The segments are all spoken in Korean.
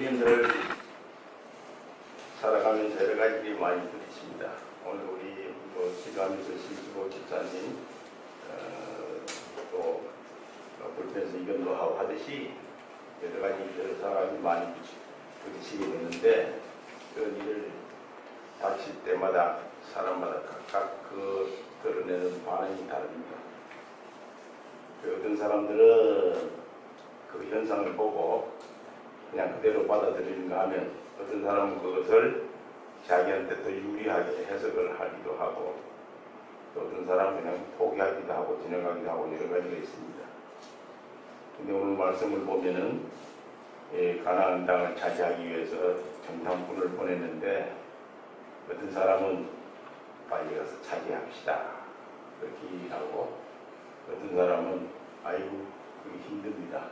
우리들 살아가면서 여러 가지 일이 많이 부딪힙니다. 오늘 우리 기도하면서 신수보 집사님 또 불편해서 이견도 하고 하듯이 여러 가지 일들을 사람이 많이 부딪히게 되는데 그런 일을 닥칠 때마다 사람마다 각각 그 드러내는 반응이 다릅니다. 어떤 사람들은 그 현상을 보고 그냥 그대로 받아들이는가 하면 어떤 사람은 그것을 자기한테 더 유리하게 해석을 하기도 하고 또 어떤 사람은 그냥 포기하기도 하고 지나가기도 하고 여러 가지가 있습니다. 근데 오늘 말씀을 보면은 가나안 땅을 차지하기 위해서 정탐꾼을 보냈는데 어떤 사람은 빨리 가서 차지합시다 그렇게 얘기하고 어떤 사람은 아이고 그게 힘듭니다.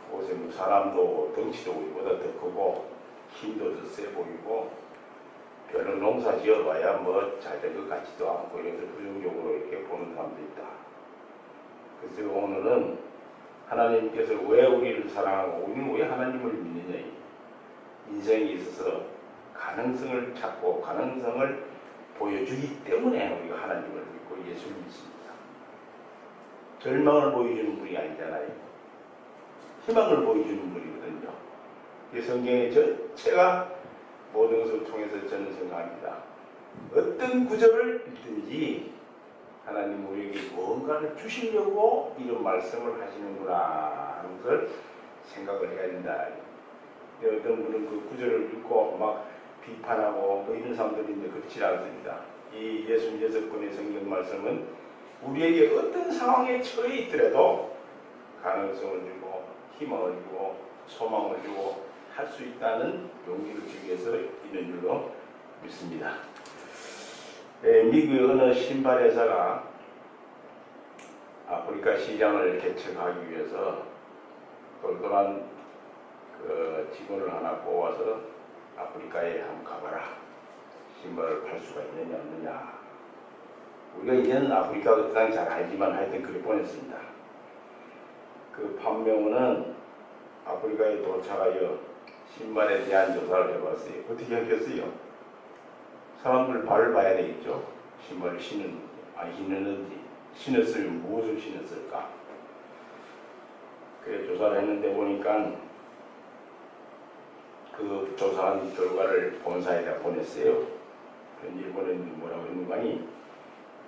그곳에 뭐 사람도 덩치도 우리보다 더 크고 힘도 더 세 보이고 별로 농사 지어봐야 뭐 잘 될 것 같지도 않고 이래서 부정적으로 이렇게 보는 사람도 있다. 그래서 오늘은 하나님께서 왜 우리를 사랑하고 우리는 왜 하나님을 믿느냐, 인생에 있어서 가능성을 찾고 가능성을 보여주기 때문에 우리가 하나님을 믿고 예수를 믿습니다. 절망을 보여주는 분이 아니잖아요. 희망을 보여주는 분이거든요. 이 성경의 전체가 모든 것을 통해서 저는 생각합니다. 어떤 구절을 읽든지 하나님 우리에게 뭔가를 주시려고 이런 말씀을 하시는구나 하는 것을 생각을 해야 된다. 어떤 분은 그 구절을 읽고 막 비판하고 뭐 이런 사람들인데 그렇지 않습니다. 이 66권의 성경 말씀은 우리에게 어떤 상황에 처해 있더라도 가능성을 주고 희망을 주고 소망을 주고 할 수 있다는 용기를 주기 위해서 있는 줄로 믿습니다. 미국의 어느 신발회사가 아프리카 시장을 개척하기 위해서 똘똘한 그 직원을 하나 뽑아서 아프리카에 한번 가봐라. 신발을 팔 수가 있느냐 없느냐. 우리가 이제는 아프리카 그 땅 잘 알지만 하여튼 그렇게 보냈습니다. 그 판명은 아프리카에 도착하여 신발에 대한 조사를 해봤어요. 어떻게 하겠어요? 사람들 발을 봐야 되겠죠. 신발을 안 신었는지, 신었으면 무엇을 신었을까? 그래 조사를 했는데 보니까 그 조사한 결과를 본사에다 보냈어요. 편지를 보냈는데 뭐라고 했는가 하니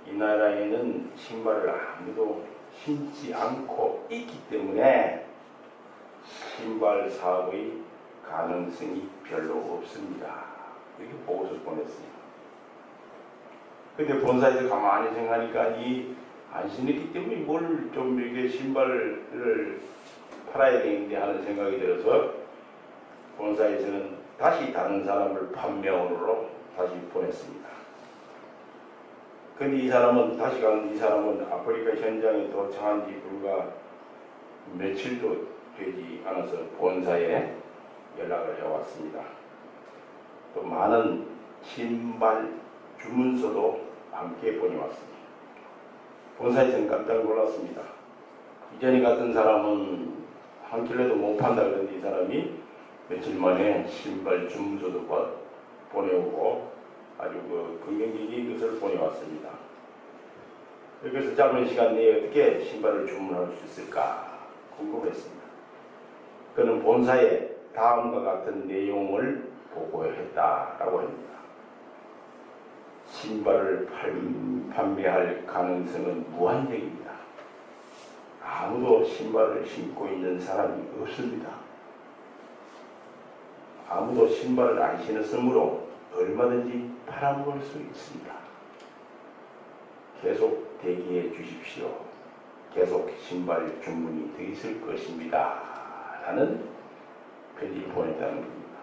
이 나라에는 신발을 아무도 신지 않고 있기 때문에 신발 사업의 가능성이 별로 없습니다. 이렇게 보고서를 보냈어요. 근데 본사에서 가만히 생각하니까 이 안 신었기 때문에 뭘 좀 이렇게 신발을 팔아야 되는데 하는 생각이 들어서 본사에서는 다시 다른 사람을 판명으로 다시 보냈습니다. 근데 이 사람은 다시 간 이 사람은 아프리카 현장에 도착한 지 불과 며칠도 되지 않아서 본사에 연락을 해왔습니다. 또 많은 신발 주문서도 함께 보내왔습니다. 본사에서는 깜짝 놀랐습니다. 이전에 같은 사람은 한 킬로도 못 판다 그랬는데 이 사람이 며칠 만에 신발 주문서도 보내오고 아주 긍정적인 것을 보내왔습니다. 그래서 짧은 시간 내에 어떻게 신발을 주문할 수 있을까 궁금했습니다. 그는 본사에 다음과 같은 내용을 보고했다라고 합니다. 신발을 판매할 가능성은 무한정입니다. 아무도 신발을 신고 있는 사람이 없습니다. 아무도 신발을 안 신었으므로 얼마든지 팔아먹을 수 있습니다. 계속 대기해 주십시오. 계속 신발 주문이 더 있을 것입니다. 라는 편지를 보냈다는 겁니다.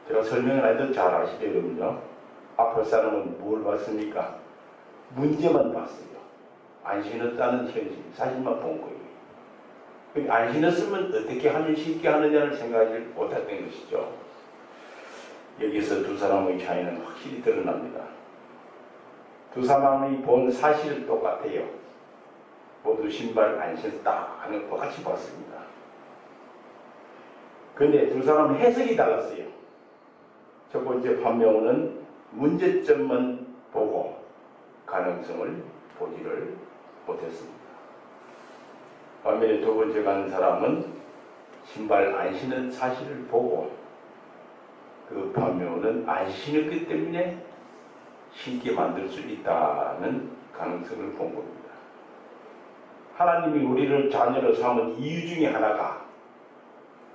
제가 설명을 해도 잘 아시죠, 여러분요? 앞을 사람은 뭘 봤습니까? 문제만 봤어요. 안 신었다는 현실, 사실만 본 거예요. 안 신었으면 어떻게 하면 쉽게 하느냐를 생각하지 못했던 것이죠. 여기서 두 사람의 차이는 확실히 드러납니다. 두 사람이 본 사실은 똑같아요. 모두 신발 안 신었다 하는 것 똑같이 봤습니다. 그런데 두 사람은 해석이 달랐어요. 첫 번째 판명은 문제점만 보고 가능성을 보지를 못했습니다. 반면에 두 번째 간 사람은 신발 안 신은 사실을 보고 그 판명은 안 신었기 때문에 신게 만들 수 있다는 가능성을 본 겁니다. 하나님이 우리를 자녀로 삼은 이유 중에 하나가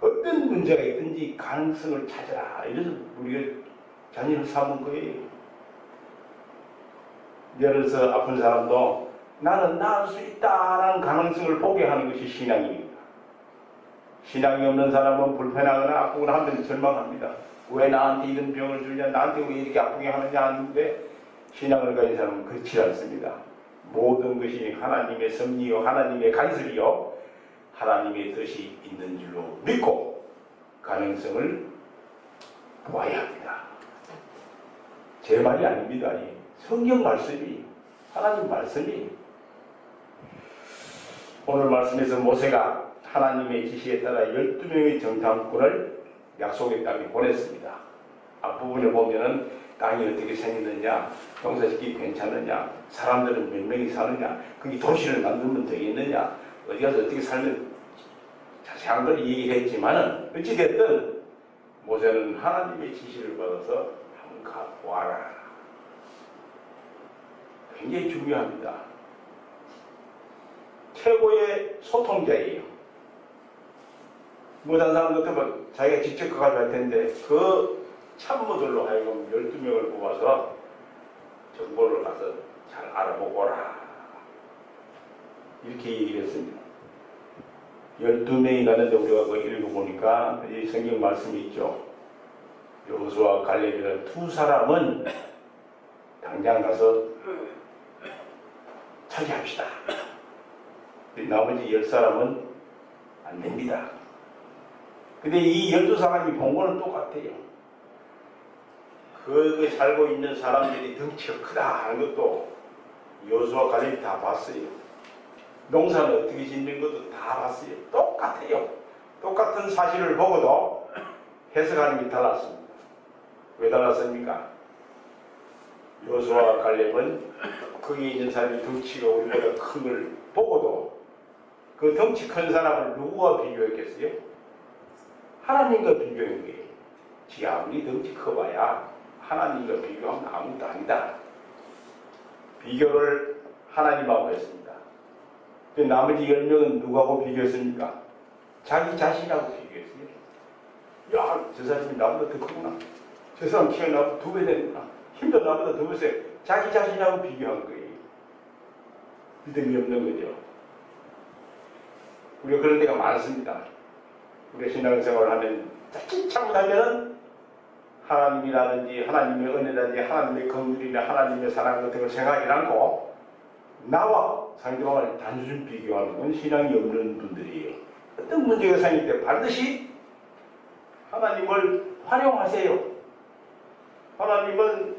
어떤 문제가 있든지 가능성을 찾아라. 이래서 우리가 자녀를 삼은 거예요. 예를 들어서 아픈 사람도 나는 나을 수 있다라는 가능성을 보게 하는 것이 신앙입니다. 신앙이 없는 사람은 불편하거나 아프거나 하면 절망합니다. 왜 나한테 이런 병을 주냐, 나한테 왜 이렇게 아프게 하느냐 하는데, 신앙을 가진 사람은 그렇지 않습니다. 모든 것이 하나님의 섭리요, 하나님의 간섭이요, 하나님의 뜻이 있는 줄로 믿고 가능성을 보아야 합니다. 제 말이 아닙니다. 성경 말씀이, 하나님 말씀이. 오늘 말씀에서 모세가 하나님의 지시에 따라 12명의 정탐꾼을 약속의 땅에 보냈습니다. 앞부분에 보면은 땅이 어떻게 생겼느냐, 농사짓기 괜찮느냐, 사람들은 몇 명이 사느냐, 거기 도시를 만들면 되겠느냐, 어디 가서 어떻게 살면 자세한 걸 얘기를 했지만은 어찌됐든 모세는 하나님의 지시를 받아서 한번 가보아라. 굉장히 중요합니다. 최고의 소통자예요. 못한 사람 같으면 자기가 직접 가가지고 할 텐데 그 참모들로 하여금 12명을 뽑아서 정보를 가서 잘 알아보고 오라. 이렇게 얘기를 했습니다. 12명이 가는데 우리가 그거 읽어보니까 이 성경 말씀이 있죠. 여호수아와 갈렙이라는 두 사람은 당장 가서 차지합시다. 나머지 10사람은 안 됩니다. 근데 이 12사람이 본 거는 똑같아요. 그 살고 있는 사람들이 덩치가 크다 하는 것도 여호수아와 갈렙이 다 봤어요. 농사는 어떻게 짓는 것도 다 봤어요. 똑같아요. 똑같은 사실을 보고도 해석하는 게 달랐습니다. 왜 달랐습니까? 여호수아와 갈렙은 거기에 있는 사람이 덩치가 우리보다 큰 걸 보고도 그 덩치 큰 사람을 누구와 비교했겠어요? 하나님과 비교한 거예요. 지 아무리 덩치 커봐야 하나님과 비교하면 아무것도 아니다. 비교를 하나님하고 했습니다. 나머지 10명은 누구하고 비교했습니까? 자기 자신하고 비교했어요. 야, 저 사람이 나보다 더 크구나. 저 사람 키가 나보다 2배 되는구나. 힘도 나보다 더 세요. 자기 자신하고 비교한 거예요. 믿음이 없는 거죠. 우리가 그런 데가 많습니다. 우리가 신앙생활을 하면 자칫 잘못하면은 하나님이라든지 하나님의 은혜라든지 하나님의 긍휼이나 하나님의 사랑 같은 걸 생각하지 않고 나와 상대방을 단순히 비교하는 건 신앙이 없는 분들이에요. 어떤 문제가 생길 때 반드시 하나님을 활용하세요. 하나님은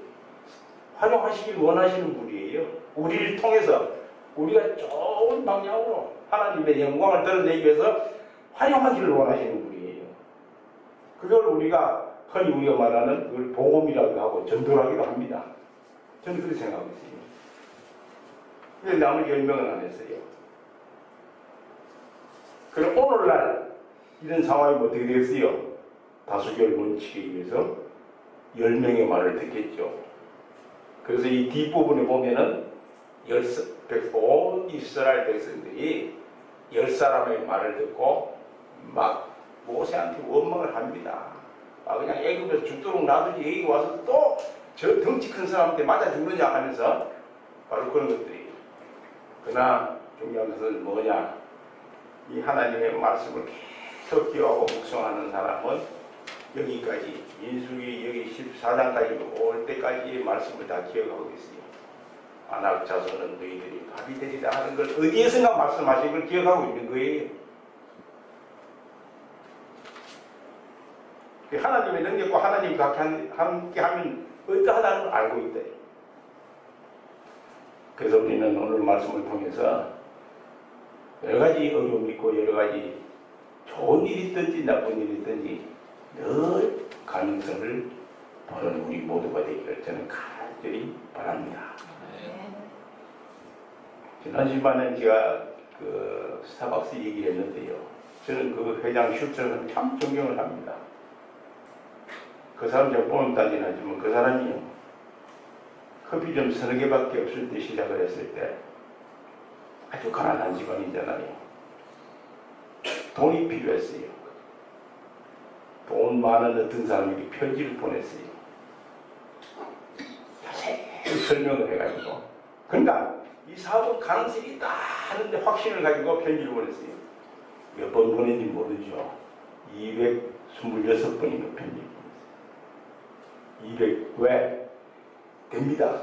활용하시길 원하시는 분이에요. 우리를 통해서 우리가 좋은 방향으로 하나님의 영광을 드러내기 위해서 활용하기를 원하시는 분이에요. 그걸 우리가 흔히 우리가 말하는 그걸 복음이라고 하고 전도라기도 합니다. 저는 그렇게 생각하고 있어요. 근데 나머지 10명은 안 했어요. 그럼 오늘날 이런 상황이 어떻게 되겠어요? 다수결 원칙에 의해서 10명의 말을 듣겠죠. 그래서 이 뒷부분에 보면은 온 이스라엘 백성들이 10사람의 말을 듣고 막 모세한테 원망을 합니다. 그냥 애굽에서 죽도록 놔두지 여기 와서 또 저 덩치 큰 사람한테 맞아 죽느냐 하면서 바로 그런 것들이. 그러나 중요한 것은 뭐냐? 이 하나님의 말씀을 계속 기억하고 묵상하는 사람은 여기까지 민수기 여기 14장까지 올 때까지의 말씀을 다 기억하고 있어요. 아낙 자손은 너희들이 밥이 되리라 하는 걸 어디에선가 말씀하신 걸 기억하고 있는 거예요. 하나님의 능력과 하나님과 함께 하면 어떠하다는 걸 알고 있다. 그래서 우리는 오늘 말씀을 통해서 여러 가지 어려움이 있고 여러 가지 좋은 일이든지 나쁜 일이든지 늘 가능성을 보는 우리 모두가 되기를 저는 간절히 바랍니다. 지난 시간에 제가 그 스타벅스 얘기를 했는데요. 저는 그 회장 슐츠는 참 존경을 합니다. 그 사람 제가 보면 따지는 하지만 그 사람이요. 커피점 서너 개밖에 없을 때 시작을 했을 때 아주 가난한 집안이잖아요. 돈이 필요했어요. 돈 많은 어떤 사람에게 편지를 보냈어요. 자세히 설명을 해가지고. 그러니까 이 사업은 가능성이 있다 하는데 확신을 가지고 편지를 보냈어요. 몇 번 보냈는지 모르죠. 226번인가 편지를 보냈어요. 200, 왜? 됩니다.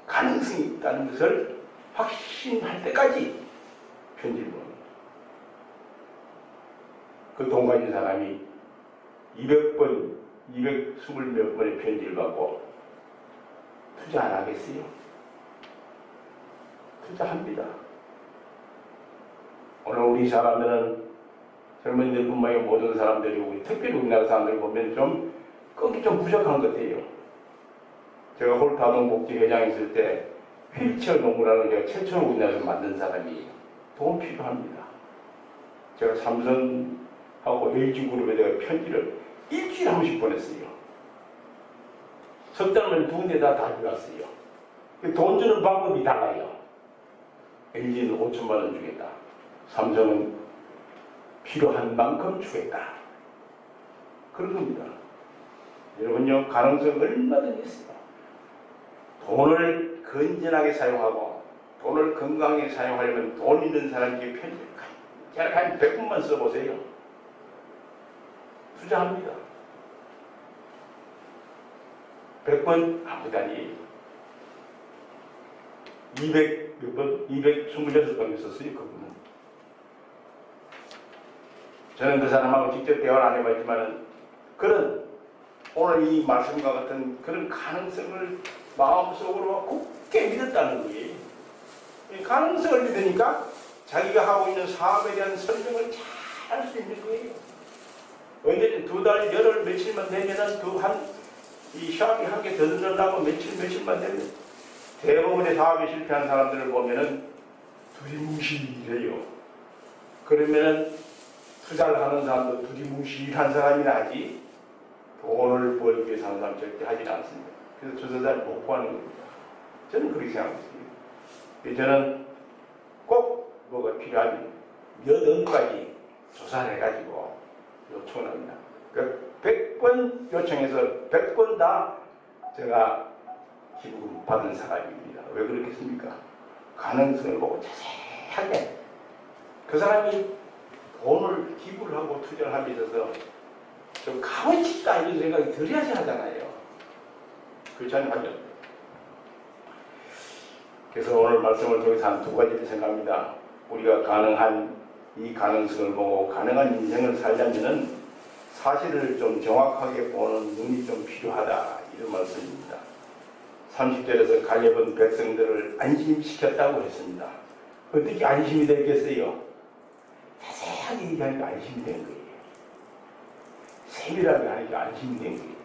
가능성이 있다는 것을 확신할 때까지 편지를 보냅니다. 그 돈 가진 사람이 200번, 220몇 번의 편지를 받고 투자 안 하겠어요? 투자합니다. 오늘 우리 사람들은 젊은이들 뿐만 아니라 모든 사람들이 우리 특별히 우리나라 사람들 보면 좀 끈기 좀 부족한 것 같아요. 제가 홀타동복지회장 있을 때 휠체어 농구라는 제가 최초로 우리나라에서 만든 사람이에요. 돈 필요합니다. 제가 삼성하고 LG그룹에 편지를 일주일에 한 번씩 보냈어요. 석 달만 두 군데 다 가져갔어요. 돈 주는 방법이 달라요. LG는 5천만 원 주겠다. 삼성은 필요한 만큼 주겠다. 그런 겁니다. 여러분요, 가능성 얼마든지 있어요. 돈을 건전하게 사용하고 돈을 건강하게 사용하려면 돈 있는 사람에게 편지를 한 100분만 써보세요. 투자합니다. 100번 아무도 아니에요. 200 몇 번? 226번을 썼어요. 그분은. 저는 그 사람하고 직접 대화를 안 해봤지만 그런 오늘 이 말씀과 같은 그런 가능성을 마음속으로 굳게 믿었다는 거예요. 이 가능성을 믿으니까 자기가 하고 있는 사업에 대한 설명을 잘 할 수 있는 거예요. 언제든 두 달, 열흘, 며칠만 되면은 이 샵이 한 개 더 늘어나고 며칠만 되면 대부분의 사업에 실패한 사람들을 보면은 두리뭉실해요. 그러면은 투자를 하는 사람도 두리뭉실한 사람이나 하지 돈을 벌기 위해서 하는 사람 절대 하지 않습니다. 그래서 투자자를 못 구하는 겁니다. 저는 그렇게 생각했어요. 저는 꼭 뭐가 필요하면 몇 원까지 조사를 해가지고 요청을 합니다. 그 100번 요청해서 100번 다 제가 기부금 받은 사람입니다. 왜 그렇겠습니까? 가능성을 보고 자세하게 그 사람이 돈을 기부를 하고 투자를 함에 있어서 좀 값어치 있다 이런 생각이 들어야지 하잖아요. 그렇지 않나요? 그래서 오늘 말씀을 통해서 한 두 가지를 생각합니다. 우리가 가능한 이 가능성을 보고 가능한 인생을 살려면은 사실을 좀 정확하게 보는 눈이 좀 필요하다 이런 말씀입니다. 30절에서 갈렙은 백성들을 안심시켰다고 했습니다. 어떻게 안심이 되겠어요? 자세하게 얘기하니까 안심이 된 거예요. 세밀하게 하니까 안심이 된 거예요.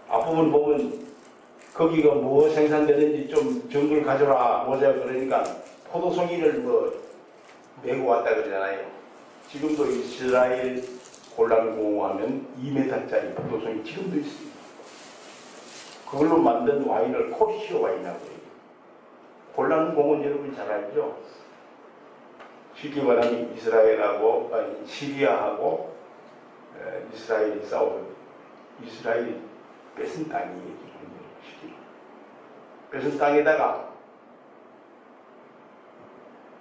앞부분 보면 거기가 뭐 생산되는지 좀 정보를 가져라 보자 그러니까 포도송이를 메고 왔다 그러잖아요. 지금도 이스라엘 골란공하면 2m짜리 포도송이 지금도 있어요. 그걸로 만든 와인을 코시오 와인이라고 해요. 골란공은 여러분 잘 알죠? 쉽게 말하면 시리아하고 이스라엘이 싸우는 이스라엘이 뺏은 땅이에요. 뺏은 땅에다가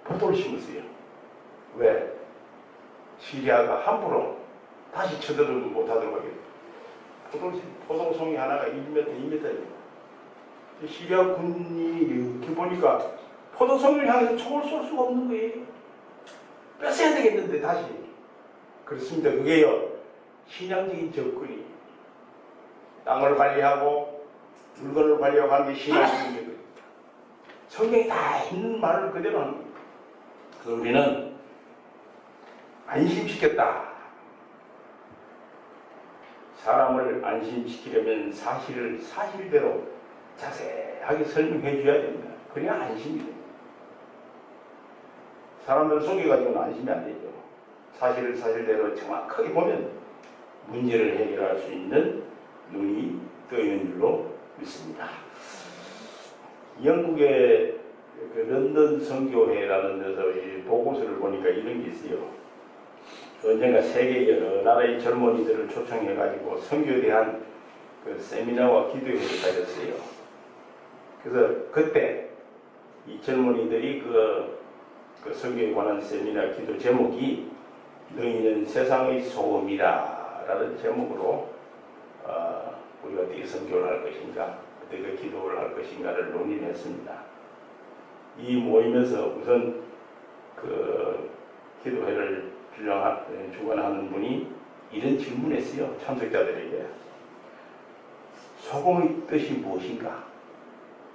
포도를 심었어요. 왜? 시리아가 함부로 다시 쳐들어도 못하도록 하겠다. 포도송이 하나가 1m, 2m입니다. 시리아 군이 이렇게 보니까 포도송이를 향해서 총을 쏠 수가 없는 거예요. 뺏어야 되겠는데 다시. 그렇습니다. 그게요. 신앙적인 접근이 땅을 관리하고 물건을 관리하고 하는 게 신앙적인 접근. 성경이 다 있는 말을 그대로 합니다. 그래서 우리는 안심시켰다. 사람을 안심시키려면 사실을 사실대로 자세하게 설명해 줘야 됩니다. 그래야 안심이 됩니다. 사람들을 속여가지고는 안심이 안 되죠. 사실을 사실대로 정확하게 보면 문제를 해결할 수 있는 눈이 떠있는 줄로 믿습니다. 영국의 그 런던 선교회라는 데서 이 보고서를 보니까 이런 게 있어요. 언젠가 세계 여러 나라의 젊은이들을 초청해가지고 선교에 대한 그 세미나와 기도회를 가졌어요. 그래서 그때 이 젊은이들이 그 선교에 관한 세미나 기도 제목이 너희는 세상의 소금이다 라는 제목으로 우리가 어떻게 선교를 할 것인가, 어떻게 기도를 할 것인가를 논의했습니다. 이 모임에서 우선 그 기도회를 주관하는 분이 이런 질문했어요. 참석자들에게. 소금의 뜻이 무엇인가?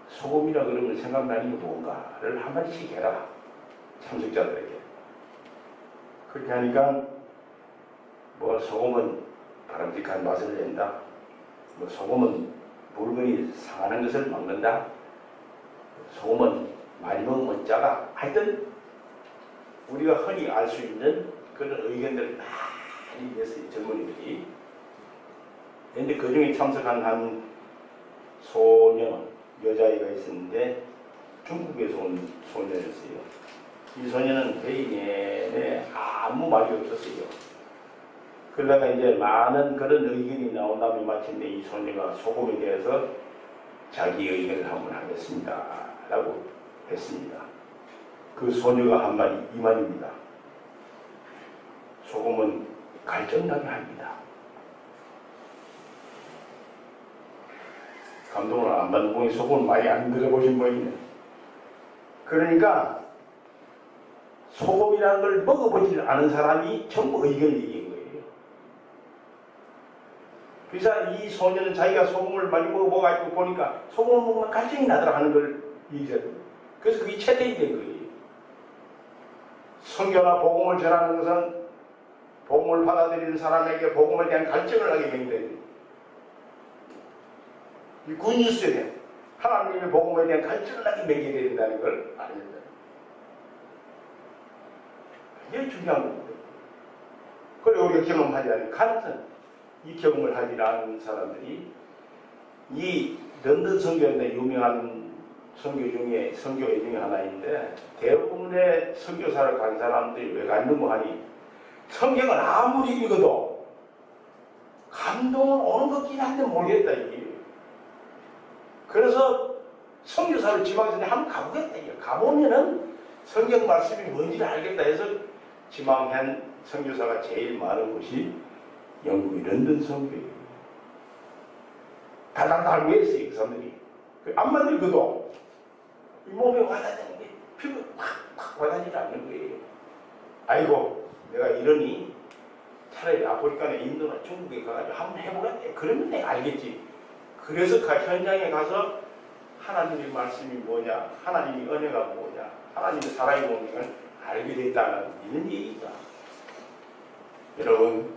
소금이라 그러면 생각나는 게 뭔가를 한마디씩 해라. 참석자들에게. 그렇게 하니까 뭐 소금은 바람직한 맛을 낸다. 뭐 소금은 물건이 상하는 것을 막는다. 소금은 많이 먹으면 짜다. 하여튼 우리가 흔히 알 수 있는 그런 의견들을 많이 냈어요. 젊은이들이. 그런데 그 중에 참석한 한 소녀, 여자아이가 있었는데 중국에서 온 소녀였어요. 이 소녀는 회의 내내 아무 말이 없었어요. 그러다가 이제 많은 그런 의견이 나온 다음에 마침내 이 소녀가 소금에 대해서 자기 의견을 한번 하겠습니다. 라고 했습니다. 그 소녀가 한 말이 이 말입니다. 소금은 갈증나게 합니다. 감동을 안 받는 분이 소금을 많이 안 들어보신 분이네. 그러니까 소금이라는 걸 먹어보지 않은 사람이 전부 의견을 얘기한 거예요. 그래서 이 소녀는 자기가 소금을 많이 먹어보고 보니까 소금을 먹으면 갈증이 나더라 하는 걸 얘기했어요. 그래서 그게 채택이 된 거예요. 선교나 복음을 전하는 것은 복음을 받아들이는 사람에게 복음에 대한 갈증을 하게 만드는 이 굿뉴스에 대한 하나님의 복음에 대한 갈증을 하게 만들게 된다는 걸 알려줘요. 이게 중요한 겁니다. 그리고 우리가 경험하지 않은 가능성, 이 경험을 하지 않은 사람들이 이 런던 선교인데 유명한 선교회 중에 하나인데 대부분의 선교사를 간 사람들이 왜 갔는고 하니 성경을 아무리 읽어도 감동은 오는 것 같긴 한데 모르겠다 이게. 그래서 선교사를 지망해서 한번 가보겠다 이게. 가보면은 성경 말씀이 뭔지를 알겠다 해서 지망한 선교사가 제일 많은 곳이 영국의 런던 선교회예요. 달달달 외웠어요 그 사람들이. 앞만 읽어도 이 몸에 와닿는 게 피부에 팍팍 와닿지 않는 거예요. 아이고 내가 이러니 차라리 아프리카나 인도나 중국에 가가지고 한번 해보겠네. 그러면 내가 알겠지. 그래서 현장에 가서 하나님의 말씀이 뭐냐, 하나님의 은혜가 뭐냐, 하나님의 사랑이 뭐냐 알게 됐다는 이런 얘기입니다. 여러분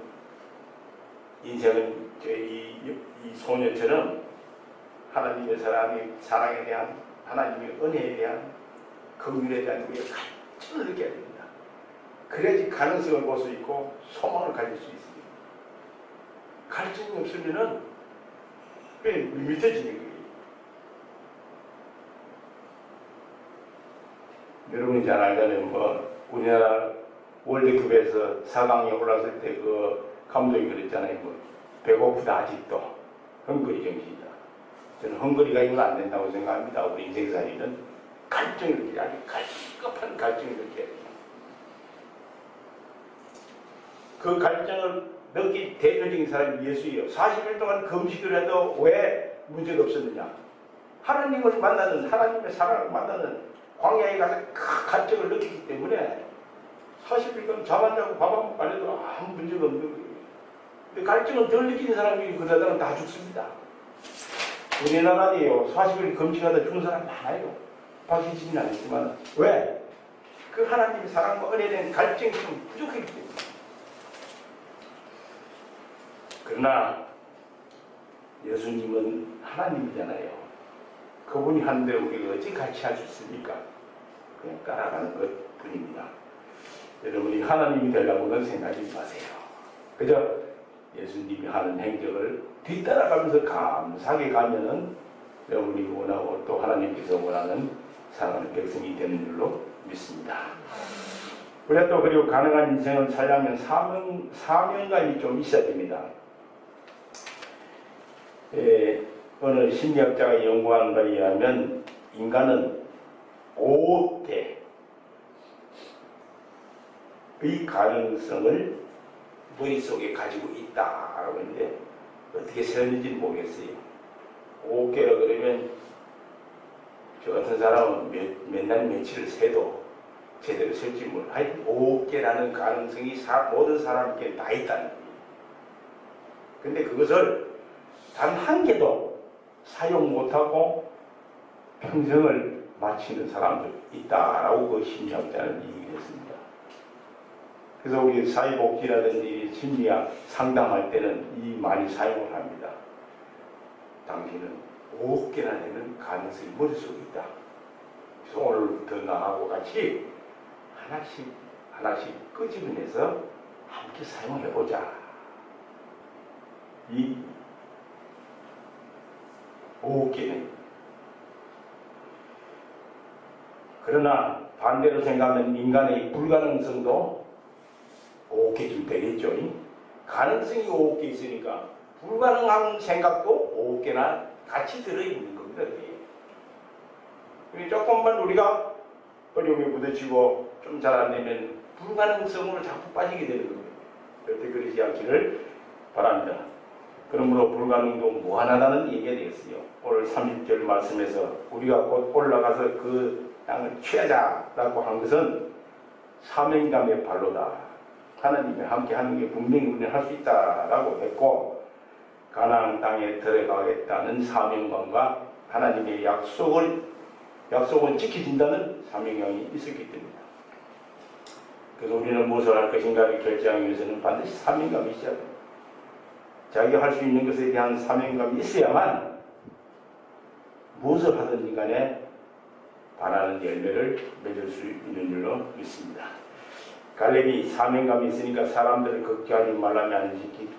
인생은 이 소녀처럼 하나님의 사랑에 대한 하나님의 은혜에 대한 긍휼에 대한 우리가 갈증을 느껴야 됩니다. 그래야지 가능성을 볼 수 있고 소망을 가질 수 있습니다. 갈증이 없으면은 밋밋해지는 거예요. 여러분이 잘 알잖아요. 뭐 우리나라 월드컵에서 4강에 올랐을 때 그 감독이 그랬잖아요. 뭐 배고프다 아직도 헝거리 정신이다. 저는 헝거리가 이건 안 된다고 생각합니다. 우리 인생살이는 갈증을 느끼지, 아주 갈급한 갈증을 느껴야 돼요. 그 갈증을 느낀 대표적인 사람이 예수예요. 40일 동안 금식을 해도 왜 문제가 없었느냐? 하나님을 만나는, 하나님의 사랑을 만나는 광야에 가서 그 갈증을 느끼기 때문에 40일 동안 잠 안 자고 밥 안 먹고 말해도 아무 문제가 없는 거예요. 근데 갈증을 덜 느끼는 사람이 그러다가 다 죽습니다. 우리나라에요 40일 금식하다 죽은 사람 많아요. 박희진이 안 했지만 왜? 그 하나님의 사랑과 은혜에 대한 갈증이 좀 부족했기 때문에. 그러나 예수님은 하나님이잖아요. 그분이 하는데 우리가 어찌 같이 할 수 있습니까? 그냥 따라가는 것 뿐입니다. 여러분이 하나님이 되려고는 생각하지 마세요. 그저 예수님이 하는 행적을 뒤따라가면서 감사하게 가면은 여러분이 원하고 또 하나님께서 원하는 사랑하는 백성이 되는 줄로 믿습니다. 우리가 또 그리고 가능한 인생을 살려면 사명감이 좀 있어야 됩니다. 어느 심리학자가 연구한 바에 의하면 인간은 5개의 가능성을 머릿속에 가지고 있다라고 했는데 어떻게 세웠는지는 모르겠어요. 5개라 그러면 저 같은 사람은 맨날 며칠을 세도 제대로 sel지 몰라요. 하여튼 5개라는 가능성이 모든 사람에게 다 있다는 거예요. 근데 그것을 단 한 개도 사용 못하고 평생을 마치는 사람도 있다라고 그 심리학자는 얘기를 했습니다. 그래서 우리 사회복지라든지 심리학 상담할 때는 이 많이 사용을 합니다. 당신은 5개나 되는 가능성이 머릿속에 있다. 그래서 오늘부터 나하고 같이 하나씩 끄집어내서 함께 사용해보자. 이 5개는. 그러나 반대로 생각하면 인간의 불가능성도 5개쯤 되겠죠. 가능성이 5개 있으니까 불가능한 생각도 5개나 같이 들어있는 겁니다. 조금만 우리가 어려움에 부딪히고 좀 잘 안 되면 불가능성으로 자꾸 빠지게 되는 겁니다. 절대 그러지 않기를 바랍니다. 그러므로 불가능도 무한하다는 얘기가 되겠어요. 오늘 30절 말씀에서 우리가 곧 올라가서 그 땅을 취하자라고 한 것은 사명감의 발로다. 하나님이 함께 하는 게 분명히 우리는 할 수 있다라고 했고, 가나안 땅에 들어가겠다는 사명감과 하나님의 약속은 지켜진다는 사명감이 있었기 때문이다. 그래서 우리는 무엇을 할 것인가를 결정하기 위해서는 반드시 사명감이 있어야 됩니다. 자기가 할 수 있는 것에 대한 사명감이 있어야만 무엇을 하든지 간에 바라는 열매를 맺을 수 있는 줄로 믿습니다. 갈렙이 사명감이 있으니까 사람들을 걱정하지 말라며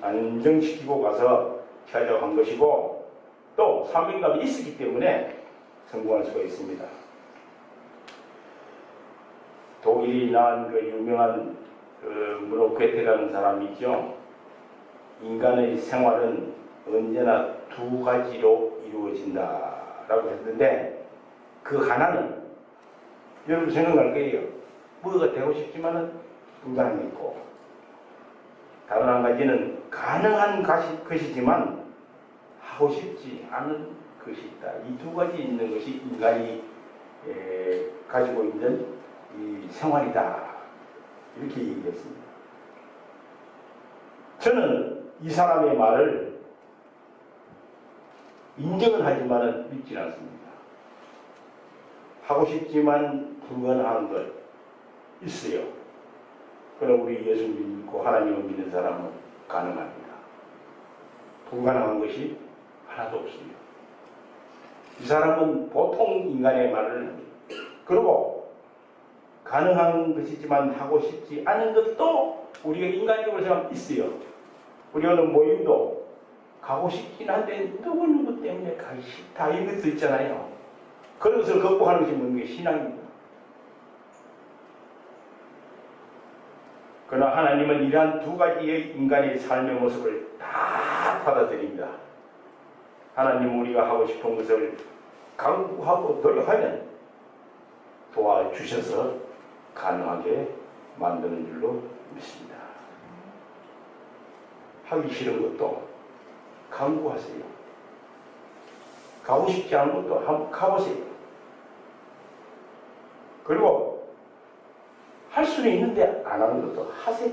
안정시키고 가서 찾아간 것이고, 또 사명감이 있었기 때문에 성공할 수가 있습니다. 독일이 낳은 그 유명한 무노케테라는 사람이 있죠. 인간의 생활은 언제나 두 가지로 이루어진다라고 했는데, 그 하나는 여러분 생각날 거예요. 뭐가 되고 싶지만은 불가능했고, 다른 한 가지는 가능한 것이지만 하고 싶지 않은 것이 있다. 이 두 가지 있는 것이 인간이 가지고 있는 이 생활이다. 이렇게 얘기했습니다. 저는 이 사람의 말을 인정을 하지만은 믿지 않습니다. 하고 싶지만 불가능한 것 있어요. 그럼 우리 예수 믿고 하나님을 믿는 사람은 가능합니다. 불가능한 것이 하나도 없습니다. 이 사람은 보통 인간의 말을 합니다. 그리고 가능한 것이지만 하고 싶지 않은 것도 우리가 인간적으로 생각하면 있어요. 우리 어느 모임도 가고 싶긴 한데 누구 때문에 가기 싫다 이런 것도 있잖아요. 그런 것을 극복하는 것이 뭔가 신앙입니다. 그러나 하나님은 이러한 두 가지의 인간의 삶의 모습을 다 받아들입니다. 하나님은 우리가 하고 싶은 것을 강구하고 노력하면 도와주셔서 가능하게 만드는 줄로 믿습니다. 하기 싫은 것도 강구하세요. 가고 싶지 않은 것도 한번 가보세요. 그리고 할 수는 있는데 안 하는 것도 하세요.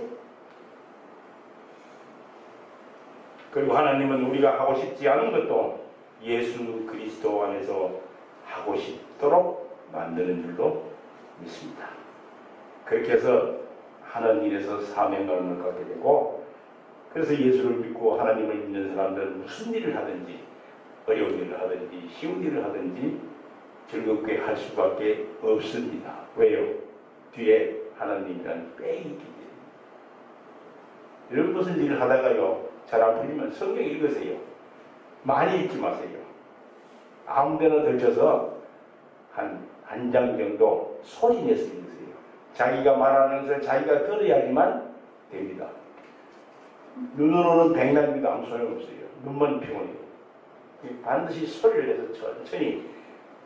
그리고 하나님은 우리가 하고 싶지 않은 것도 예수 그리스도 안에서 하고 싶도록 만드는 줄로 믿습니다. 그렇게 해서 하는 일에서 사명감을 갖게 되고, 그래서 예수를 믿고 하나님을 믿는 사람들은 무슨 일을 하든지, 어려운 일을 하든지 쉬운 일을 하든지 즐겁게 할 수밖에 없습니다. 왜요? 뒤에 하나님이라는 빽이 있기 때문에. 이런 무슨 일을 하다가요 잘 안 풀리면 성경 읽으세요. 많이 읽지 마세요. 아무 데나 들쳐서 한 장 정도 소리 내서 읽으세요. 자기가 말하는 것을 자기가 들어야지만 됩니다. 눈으로는 백날비도 아무 소용없어요. 눈만 피곤해요. 반드시 소리를 내서 천천히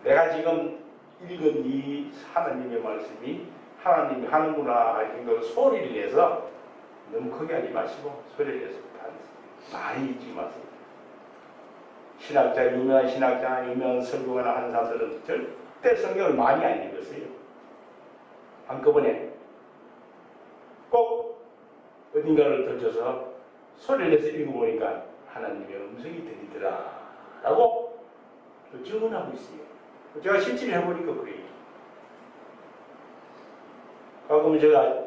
내가 지금 읽은 이 하나님의 말씀이 하나님이 하는구나 하는 걸 소리를 내서 너무 크게 하지 마시고 소리를 내서 많이 읽지 마세요. 신학자, 유명한 신학자, 유명한 설교가나 하는 사람들은 절대 성경을 많이 안 읽었어요. 한꺼번에 꼭 어딘가를 던져서 소리를 내서 읽어보니까 하나님의 음성이 들리더라 라고 증언하고 있어요. 제가 실제로 해보니까 그래요. 가끔 제가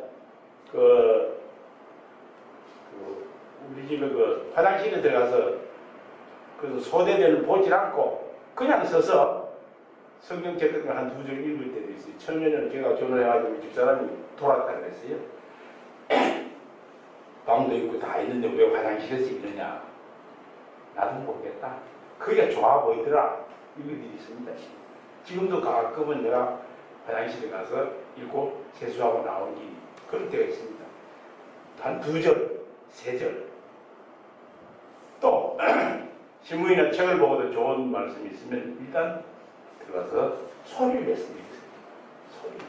우리 집에 화장실에 들어가서 그래서 소대변을 보질 않고 그냥 서서 성경책 같은 거 한 2절 읽을 때도 있어요. 처음에는 제가 결혼해가지고 집사람이 돌았다 그랬어요. 방도 있고 다 있는데 왜 화장실에서 읽느냐. 나도 모르겠다. 그게 좋아 보이더라. 이런 일이 있습니다. 지금도 가끔은 내가 화장실에 가서 읽고 세수하고 나오는 일이 그럴 때가 있습니다. 한 2절, 3절. 또 신문이나 책을 보고도 좋은 말씀이 있으면 일단 들어가서 소리를 내서 읽으세요. 소리를.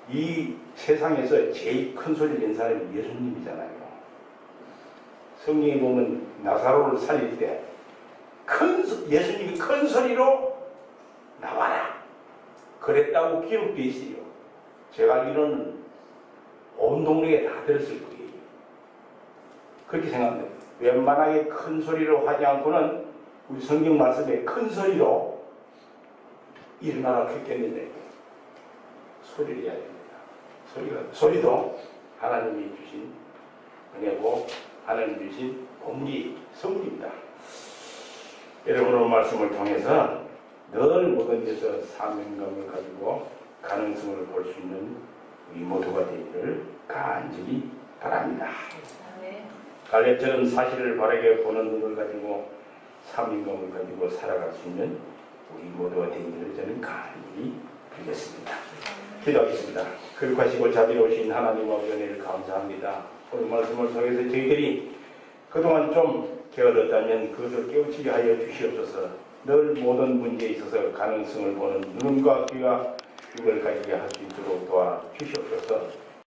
이 세상에서 제일 큰 소리를 낸 사람이 예수님이잖아요. 성경에 보면 나사로를 살릴 때 예수님이 큰 소리로 나와라 그랬다고 기록되어 있어요. 제가 알기로는 온 동네에 다 들었을 거예요. 그렇게 생각합니다. 웬만하게 큰 소리로 하지 않고는 우리 성경 말씀에 큰 소리로 일어나라 했겠는데 소리를 해야 됩니다. 소리도 하나님이 주신 은혜고 하나님이 주신 공기, 선물입니다. 여러분 오늘 말씀을 통해서 늘 모든 데서 사명감을 가지고 가능성을 볼 수 있는 우리 모두가 되기를 간절히 바랍니다. 갈렙처럼 사실을 바르게 보는 눈을 가지고 사명감을 가지고 살아갈 수 있는 우리 모두가 되기를 저는 간절히 빌겠습니다. 기도하겠습니다. 거룩하시고 자비로우신 하나님 아버지 은혜를 감사합니다. 오늘 말씀을 통해서 저희들이 그동안 좀 게을렀다면 그것을 깨우치게 하여 주시옵소서. 늘 모든 문제에 있어서 가능성을 보는 눈과 귀와 입을 가지게 할 수 있도록 도와주시옵소서.